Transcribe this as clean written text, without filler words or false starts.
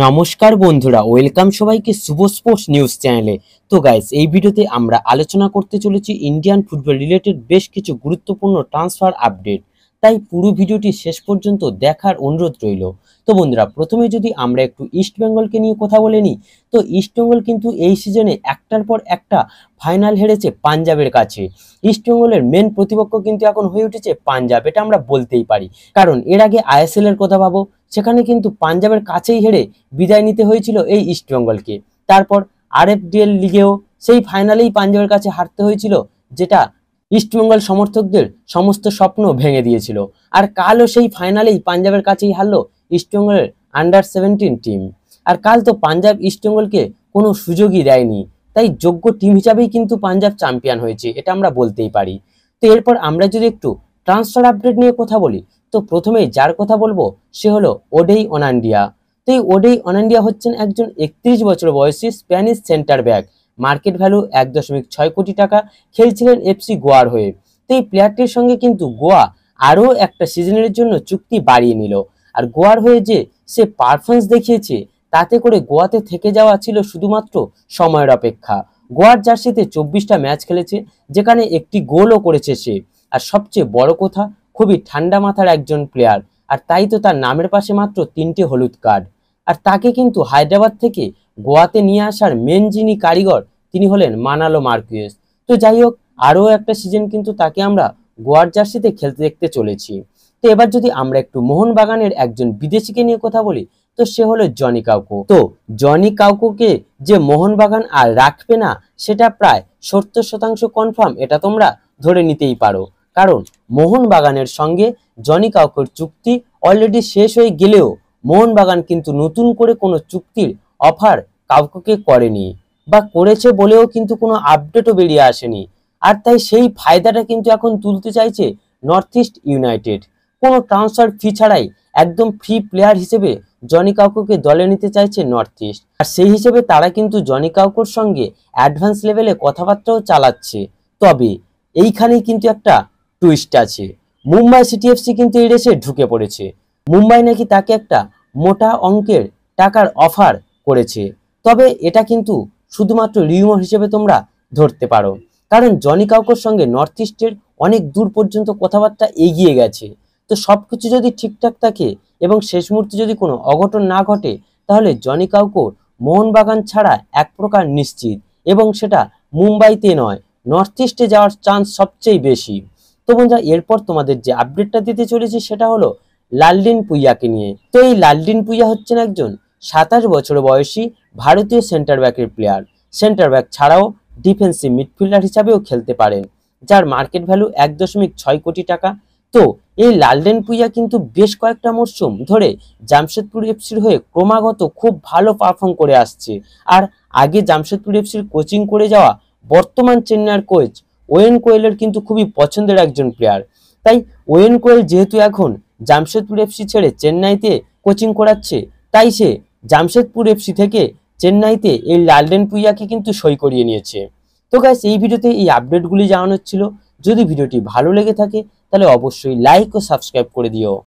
নমস্কার বন্ধুরা, ওয়েলকাম সবাইকে শুভ স্পোর্টস নিউজ চ্যানেলে। তো গাইস, এই ভিডিওতে আমরা আলোচনা করতে চলেছি ইন্ডিয়ান ফুটবল রিলেটেড বেশ কিছু গুরুত্বপূর্ণ ট্রান্সফার আপডেট। তাই পুরো ভিডিওটি শেষ পর্যন্ত দেখার অনুরোধ রইল। তো বন্ধুরা, প্রথমে যদি আমরা একটু ইস্ট বেঙ্গলকে নিয়ে কথা বলে নিই, তো ইস্ট বেঙ্গল কিন্তু এই সিজনে একটার পর একটা ফাইনাল হেরেছে পাঞ্জাবের কাছে। ইস্ট বেঙ্গলের মেন প্রতিপক্ষ কিন্তু এখন হয়ে উঠেছে পাঞ্জাব, এটা আমরা বলতেই পারি। কারণ এর আগে আইএসএল এর কথা ভাবো, সেখানে কিন্তু পাঞ্জাবের কাছেই হেরে বিদায় নিতে হয়েছিল এই ইস্ট বেঙ্গলকে। তারপর আরএফডিএল লিগেও সেই ফাইনালেই পাঞ্জাবের কাছে হারতে হয়েছিল, যেটা ইস্টবেঙ্গল সমর্থকদের সমস্ত স্বপ্ন ভেঙে দিয়েছিল। আর কালও সেই ফাইনালেই পাঞ্জাবের কাছেই হারলো ইস্টবেঙ্গলের আন্ডার-17 টিম। আর কাল তো পাঞ্জাব ইস্টবেঙ্গলকে কোনো সুযোগই দেয়নি, তাই যোগ্য টিম হিসাবেই কিন্তু পাঞ্জাব চ্যাম্পিয়ন হয়েছে, এটা আমরা বলতেই পারি। তো এরপর আমরা যদি একটু ট্রান্সফার আপডেট নিয়ে কথা বলি, তো প্রথমেই যার কথা বলবো সে হলো ওডেই অনান্ডিয়া। তো এই ওডেই অনান্ডিয়া হচ্ছেন একজন 31 বছর বয়সী Spanish centre back. Market value 1.6 কোটি টাকা, খেলছিলেন এফসি গোয়ার হয়ে। তো এই প্লেয়ারটির সঙ্গে কিন্তু গোয়া আরও একটা সিজনের জন্য চুক্তি বাড়িয়ে নিল। আর গোয়ার হয়ে যে সে পারফরমেন্স দেখিয়েছে, তাতে করে গোয়াতে থেকে যাওয়া ছিল শুধুমাত্র সময়ের অপেক্ষা। গোয়ার জার্সিতে 24টা ম্যাচ খেলেছে, যেখানে একটি গোলও করেছে সে। আর সবচেয়ে বড় কথা, খুবই ঠান্ডা মাথার একজন প্লেয়ার, আর তাই তো তার নামের পাশে মাত্র 3টে হলুদ কার্ড। আর তাকে কিন্তু হায়দ্রাবাদ থেকে গোয়াতে নিয়ে আসার মেন যিনি কারিগর, তিনি হলেন মানালো মার্কুয়েস। তো যাই হোক, আরও একটা সিজন কিন্তু তাকে আমরা গোয়ার জার্সিতে খেলতে দেখতে চলেছি। তো এবার যদি আমরা একটু মোহনবাগানের একজন বিদেশিকে নিয়ে কথা বলি, তো সে হলো জনি কাউকো। তো জনি কাউকোকে যে মোহনবাগান আর রাখবে না, সেটা প্রায় 70% কনফার্ম, এটা তোমরা ধরে নিতেই পারো। কারণ মোহনবাগানের সঙ্গে জনি কাউকোর চুক্তি অলরেডি শেষ হয়ে গেলেও মোহনবাগান কিন্তু নতুন করে কোনো চুক্তির অফার কাউকে করেনি, বা করেছে বলেও কিন্তু কোনো আপডেটও বেরিয়ে আসেনি। আর তাই সেই ফায়দাটা কিন্তু এখন তুলতে চাইছে নর্থ ইস্ট ইউনাইটেড। কোনো ট্রান্সফার ফি ছাড়াই একদম ফ্রি প্লেয়ার হিসেবে জনি কাউকোকে দলে নিতে চাইছে নর্থ ইস্ট। আর সেই হিসেবে তারা কিন্তু জনি কাউকোর সঙ্গে অ্যাডভান্স লেভেলে কথাবার্তাও চালাচ্ছে। তবে এইখানেই কিন্তু একটা টুইস্ট আছে। মুম্বাই সিটি এফসি কিন্তু এই রেসে ঢুকে পড়েছে। মুম্বাই নাকি তাকে একটা মোটা অঙ্কের টাকার অফার করেছে। তবে এটা কিন্তু শুধুমাত্র রিউমার হিসেবে তোমরা ধরতে পারো, কারণ জনি কাউকোর সঙ্গে নর্থ ইস্টের অনেক দূর পর্যন্ত কথাবার্তা এগিয়ে গেছে। তো সবকিছু যদি ঠিকঠাক থাকে এবং শেষ মুহূর্তে যদি কোনো অঘটন না ঘটে, তাহলে জনি কাউকোর মোহনবাগান ছাড়া এক প্রকার নিশ্চিত, এবং সেটা মুম্বাইতে নয়, নর্থ ইস্টে যাওয়ার চান্স সবচেয়ে বেশি। তো বন্ধুরা, এরপর তোমাদের যে আপডেটটা দিতে চলেছি সেটা হলো লালডিন পুইয়াকে নিয়ে। তো এই লালডিন পুইয়া হচ্ছেন একজন 27 বছর বয়সী ভারতীয় সেন্টার ব্যাকের প্লেয়ার। সেন্টার ব্যাক ছাড়াও ডিফেন্সিভ মিডফিল্ডার হিসাবেও খেলতে পারেন, যার মার্কেট ভ্যালু 1.6 কোটি টাকা। তো এই লালডেন পুইয়া কিন্তু বেশ কয়েকটা মরশুম ধরে জামশেদপুর এফসির হয়ে ক্রমাগত খুব ভালো পারফর্ম করে আসছে। আর আগে জামশেদপুর এফসির কোচিং করে যাওয়া বর্তমান চেন্নাইয়ের কোচ ওয়েন কোয়েলের কিন্তু খুবই পছন্দের একজন প্লেয়ার। তাই ওয়েন কোয়েল যেহেতু এখন জামশেদপুর এফসি ছেড়ে চেন্নাইতে কোচিং করাচ্ছে, তাই সে জামশেদপুর এফসি থেকে চেন্নাইতে এই লালডেন পুইয়াকে কিন্তু সই করিয়ে নিয়েছে। তো গাইস, এই ভিডিওতে এই আপডেটগুলি জানানোর ছিল। যদি ভিডিওটি ভালো লেগে থাকে তাহলে অবশ্যই লাইক ও সাবস্ক্রাইব করে দিও।